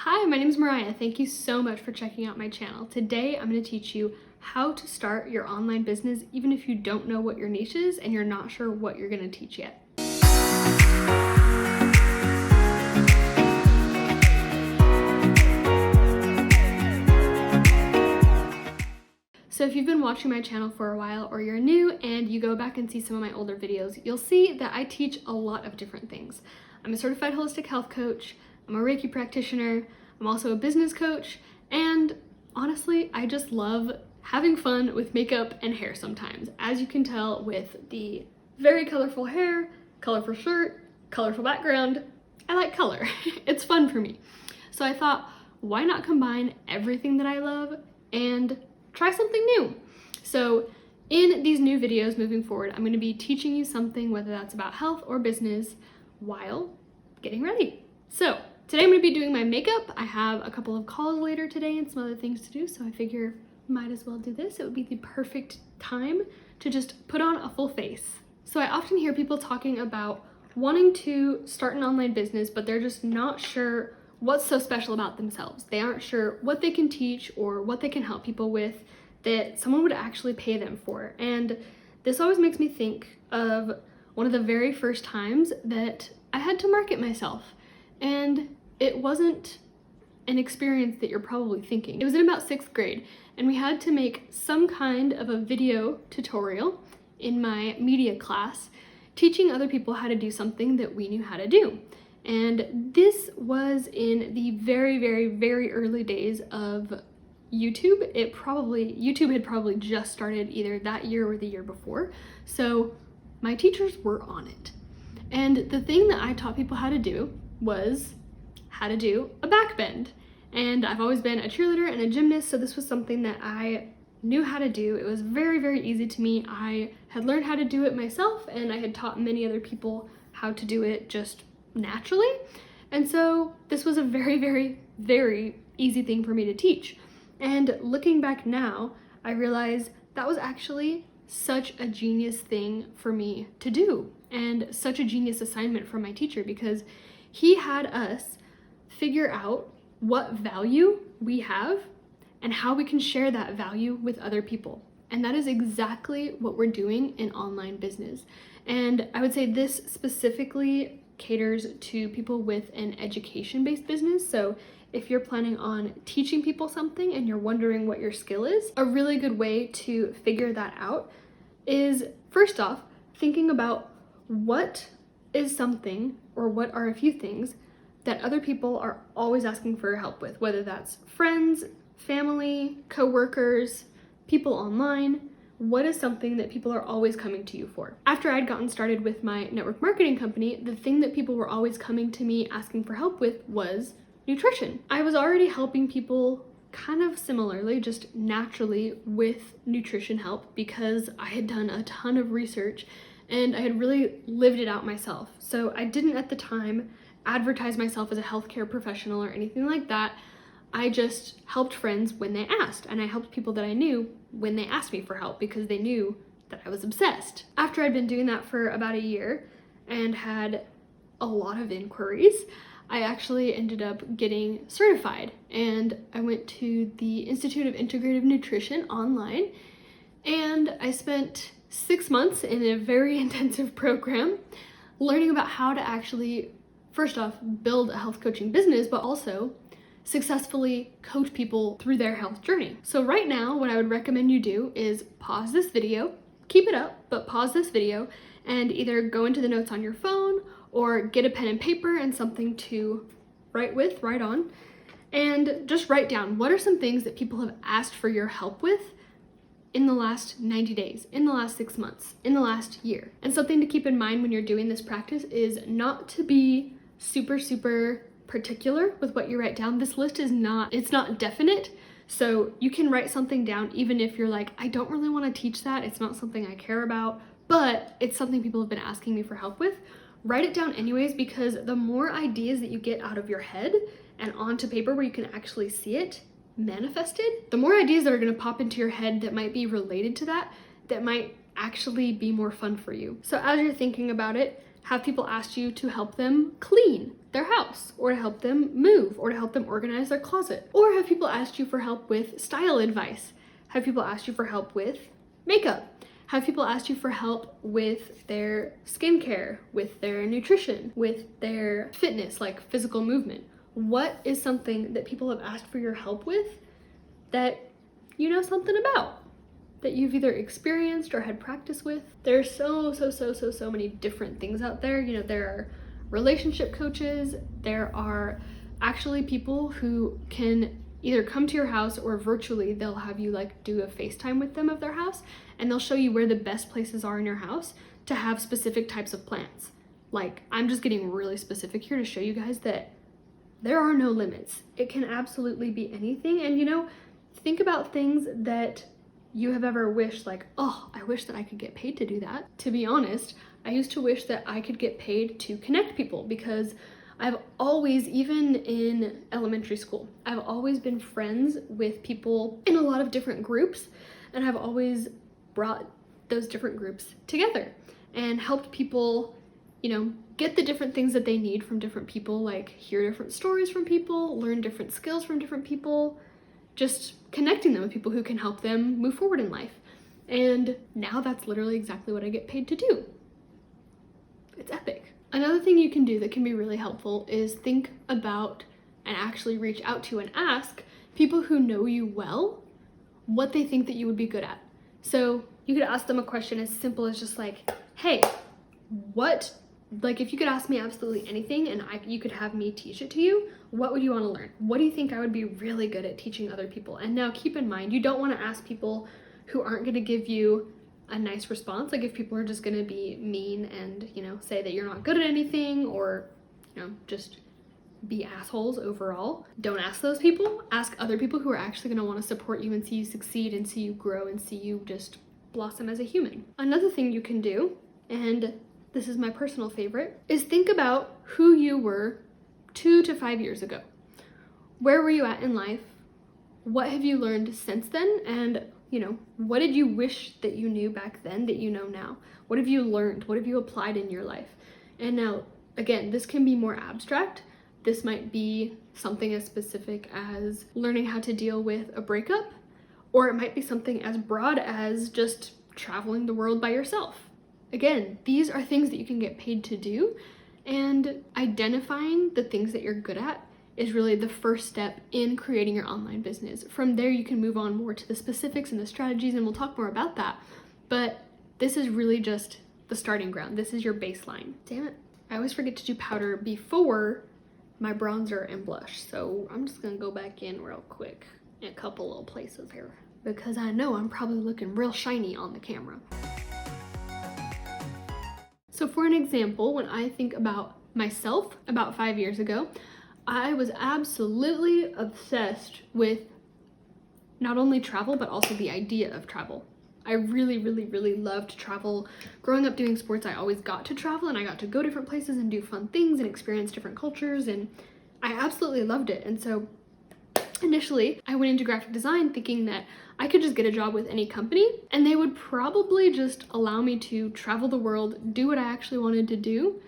Hi, my name is Mariah. Thank you so much for checking out my channel. Today, I'm going to teach you how to start your online business even if you don't know what your niche is and you're not sure what you're going to teach yet. So if you've been watching my channel for a while or you're new and you go back and see some of my older videos, you'll see that I teach a lot of different things. I'm a certified holistic health coach, I'm a Reiki practitioner, I'm also a business coach, and honestly, I just love having fun with makeup and hair sometimes. As you can tell with the very colorful hair, colorful shirt, colorful background, I like color. It's fun for me. So I thought, why not combine everything that I love and try something new? So in these new videos moving forward, I'm going to be teaching you something, whether that's about health or business, while getting ready. So today I'm going to be doing my makeup. I have a couple of calls later today and some other things to do, so I figure might as well do this. It would be the perfect time to just put on a full face. So I often hear people talking about wanting to start an online business, but they're just not sure what's so special about themselves. They aren't sure what they can teach or what they can help people with that someone would actually pay them for. And this always makes me think of one of the very first times that I had to market myself. And it wasn't an experience that you're probably thinking. It was in about 6th grade, and we had to make some kind of a video tutorial in my media class, teaching other people how to do something that we knew how to do. And this was in the very, very, very early days of YouTube. YouTube had probably just started either that year or the year before. So my teachers were on it. And the thing that I taught people how to do was how to do a back bend. And I've always been a cheerleader and a gymnast, so this was something that I knew how to do. It was very, very easy to me. I had learned how to do it myself, and I had taught many other people how to do it just naturally. And so this was a very, very, very easy thing for me to teach. And looking back now, I realize that was actually such a genius thing for me to do, and such a genius assignment from my teacher, because he had us figure out what value we have and how we can share that value with other people. And that is exactly what we're doing in online business. And I would say this specifically caters to people with an education-based business. So if you're planning on teaching people something and you're wondering what your skill is, a really good way to figure that out is, first off, thinking about what is something, or what are a few things that other people are always asking for help with, whether that's friends, family, co-workers, people online. What is something that people are always coming to you for? After I'd gotten started with my network marketing company, the thing that people were always coming to me asking for help with was nutrition. I was already helping people kind of similarly, just naturally, with nutrition help because I had done a ton of research and I had really lived it out myself. So I didn't at the time advertise myself as a healthcare professional or anything like that. I just helped friends when they asked, and I helped people that I knew when they asked me for help because they knew that I was obsessed. After I'd been doing that for about a year and had a lot of inquiries, I actually ended up getting certified, and I went to the Institute of Integrative Nutrition online, and I spent 6 months in a very intensive program learning about how to actually, first off, build a health coaching business, but also successfully coach people through their health journey. So right now, what I would recommend you do is pause this video, keep it up, but pause this video and either go into the notes on your phone or get a pen and paper and something to write on, and just write down what are some things that people have asked for your help with in the last 90 days, in the last 6 months, in the last year. And something to keep in mind when you're doing this practice is not to be super, super particular with what you write down. This list is not definite. So you can write something down even if you're like, I don't really want to teach that. It's not something I care about, but it's something people have been asking me for help with. Write it down anyways, because the more ideas that you get out of your head and onto paper where you can actually see it manifested, the more ideas that are going to pop into your head that might be related to that might actually be more fun for you. So as you're thinking about it, Have people asked you to help them clean their house, or to help them move, or to help them organize their closet? Or have people asked you for help with style advice? Have people asked you for help with makeup? Have people asked you for help with their skincare, with their nutrition, with their fitness, like physical movement? What is something that people have asked for your help with that you know something about, that you've either experienced or had practice with? There's so many different things out there. You know, there are relationship coaches, there are actually people who can either come to your house or virtually they'll have you like do a FaceTime with them of their house, and they'll show you where the best places are in your house to have specific types of plants. Like, I'm just getting really specific here to show you guys that there are no limits. It can absolutely be anything. And you know, think about things that you have ever wished, like, oh, I wish that I could get paid to do that. To be honest, I used to wish that I could get paid to connect people, because I've always, even in elementary school, I've always been friends with people in a lot of different groups, and I've always brought those different groups together and helped people, you know, get the different things that they need from different people, like hear different stories from people, learn different skills from different people, just connecting them with people who can help them move forward in life. And now that's literally exactly what I get paid to do. It's epic. Another thing you can do that can be really helpful is think about and actually reach out to and ask people who know you well what they think that you would be good at. So you could ask them a question as simple as just like, hey, if you could ask me absolutely anything and you could have me teach it to you, what would you want to learn? What do you think I would be really good at teaching other people? And now keep in mind, you don't want to ask people who aren't going to give you a nice response. Like if people are just going to be mean and, you know, say that you're not good at anything, or, you know, just be assholes overall, don't ask those people. Ask other people who are actually going to want to support you and see you succeed and see you grow and see you just blossom as a human. Another thing you can do, and this is my personal favorite, is think about who you were 2 to 5 years ago. Where were you at in life? What have you learned since then? And, you know, what did you wish that you knew back then that you know now? What have you learned? What have you applied in your life? And now, again, this can be more abstract. This might be something as specific as learning how to deal with a breakup, or it might be something as broad as just traveling the world by yourself. Again, these are things that you can get paid to do, and identifying the things that you're good at is really the first step in creating your online business. From there, you can move on more to the specifics and the strategies, and we'll talk more about that. But this is really just the starting ground. This is your baseline. Damn it. I always forget to do powder before my bronzer and blush, so I'm just gonna go back in real quick in a couple little places here, because I know I'm probably looking real shiny on the camera. So for an example, when I think about myself about 5 years ago, I was absolutely obsessed with not only travel, but also the idea of travel. I really loved travel. Growing up doing sports, I always got to travel, and I got to go different places and do fun things and experience different cultures, and I absolutely loved it. And so initially, I went into graphic design thinking that I could just get a job with any company and they would probably just allow me to travel the world, do what I actually wanted to do,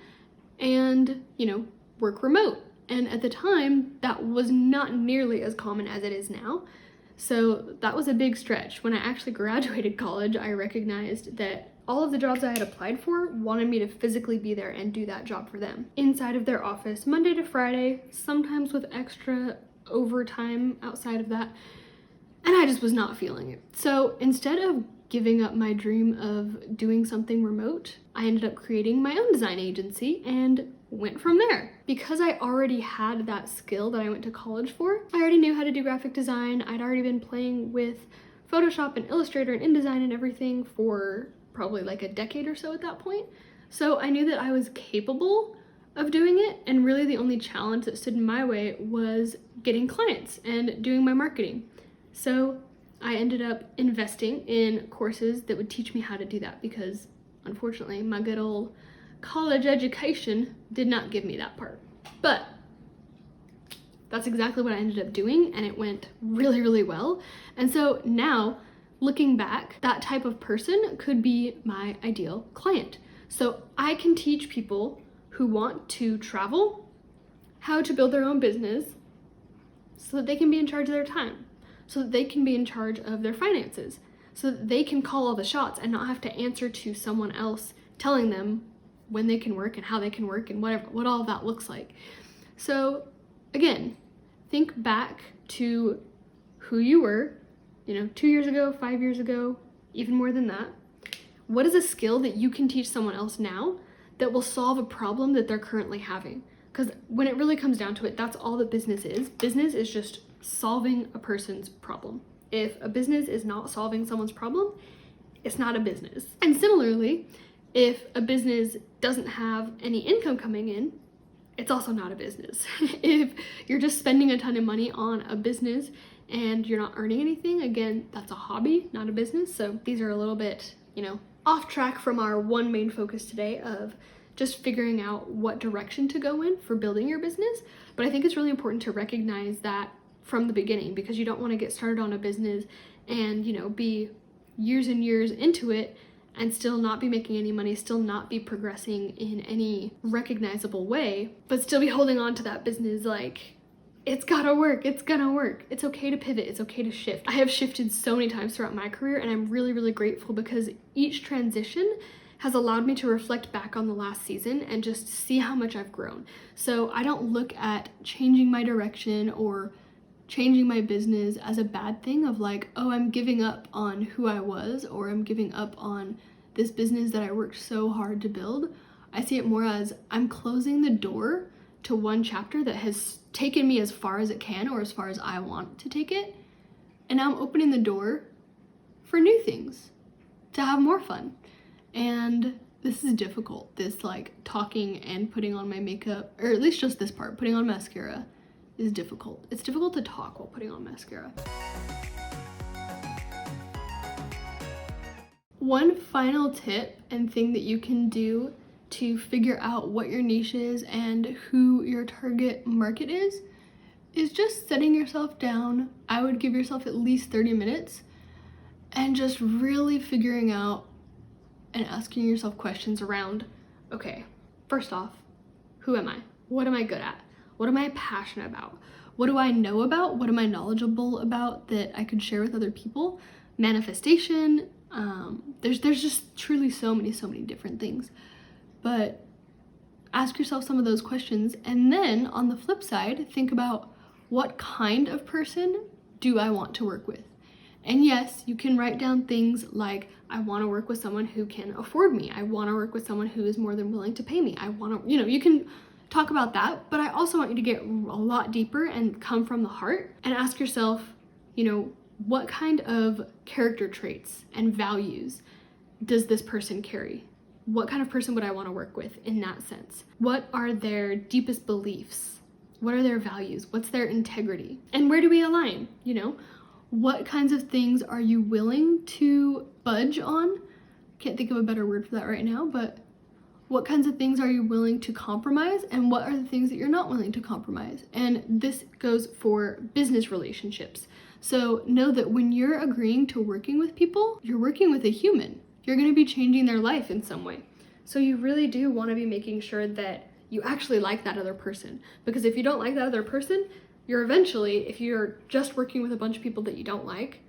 and, you know, work remote. And at the time, that was not nearly as common as it is now. So that was a big stretch. When I actually graduated college, I recognized that all of the jobs I had applied for wanted me to physically be there and do that job for them inside of their office, Monday to Friday, sometimes with extra overtime outside of that. And I just was not feeling it. So instead of giving up my dream of doing something remote, I ended up creating my own design agency and went from there. Because I already had that skill that I went to college for, I already knew how to do graphic design. I'd already been playing with Photoshop and Illustrator and InDesign and everything for probably like a decade or so at that point. So I knew that I was capable of doing it, and really the only challenge that stood in my way was getting clients and doing my marketing. So I ended up investing in courses that would teach me how to do that, because unfortunately my good old college education did not give me that part. But that's exactly what I ended up doing, and it went really well. And so now, looking back, that type of person could be my ideal client. So I can teach people who want to travel how to build their own business so that they can be in charge of their time, so that they can be in charge of their finances, so that they can call all the shots and not have to answer to someone else telling them when they can work and how they can work and what all that looks like. So again, think back to who you were, 2 years ago, 5 years ago, even more than that. What is a skill that you can teach someone else now that will solve a problem that they're currently having? Because when it really comes down to it, that's all that business is. Business is just solving a person's problem. If a business is not solving someone's problem, it's not a business. And similarly, if a business doesn't have any income coming in, it's also not a business. If you're just spending a ton of money on a business and you're not earning anything, again, that's a hobby, not a business. So these are a little bit, off track from our one main focus today of just figuring out what direction to go in for building your business. But I think it's really important to recognize that from the beginning, because you don't want to get started on a business and, be years and years into it and still not be making any money, still not be progressing in any recognizable way, but still be holding on to that business like, it's gotta work, it's gonna work. It's okay to pivot, it's okay to shift. I have shifted so many times throughout my career, and I'm really, really grateful because each transition has allowed me to reflect back on the last season and just see how much I've grown. So I don't look at changing my direction or changing my business as a bad thing of like, oh, I'm giving up on who I was, or I'm giving up on this business that I worked so hard to build. I see it more as I'm closing the door to one chapter that has taken me as far as it can, or as far as I want to take it. And now I'm opening the door for new things, to have more fun. And this is difficult, this like talking and putting on my makeup, or at least just this part, putting on mascara is difficult. It's difficult to talk while putting on mascara. One final tip and thing that you can do to figure out what your niche is and who your target market is just setting yourself down. I would give yourself at least 30 minutes and just really figuring out and asking yourself questions around, okay, first off, who am I? What am I good at? What am I passionate about? What do I know about? What am I knowledgeable about that I could share with other people? Manifestation, there's just truly so many different things. But ask yourself some of those questions, and then on the flip side, think about what kind of person do I want to work with? And yes, you can write down things like, I want to work with someone who can afford me. I want to work with someone who is more than willing to pay me. I want to, you can talk about that, but I also want you to get a lot deeper and come from the heart and ask yourself, what kind of character traits and values does this person carry? What kind of person would I want to work with in that sense? What are their deepest beliefs? What are their values? What's their integrity? And where do we align? What kinds of things are you willing to budge on? Can't think of a better word for that right now, but what kinds of things are you willing to compromise, and what are the things that you're not willing to compromise? And this goes for business relationships. So know that when you're agreeing to working with people, you're working with a human. You're going to be changing their life in some way. So you really do want to be making sure that you actually like that other person. Because if you don't like that other person, you're eventually, if you're just working with a bunch of people that you don't like,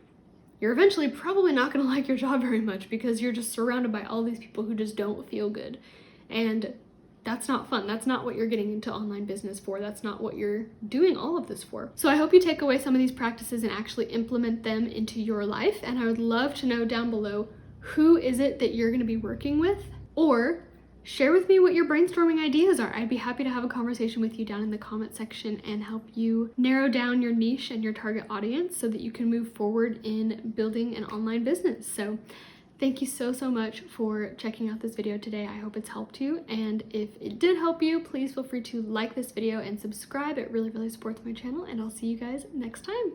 you're eventually probably not going to like your job very much, because you're just surrounded by all these people who just don't feel good. And that's not fun. That's not what you're getting into online business for. That's not what you're doing all of this for. So I hope you take away some of these practices and actually implement them into your life. And I would love to know down below, who is it that you're going to be working with? Or share with me what your brainstorming ideas are. I'd be happy to have a conversation with you down in the comment section and help you narrow down your niche and your target audience so that you can move forward in building an online business. So thank you so much for checking out this video today. I hope it's helped you. And if it did help you, please feel free to like this video and subscribe. It really supports my channel, and I'll see you guys next time.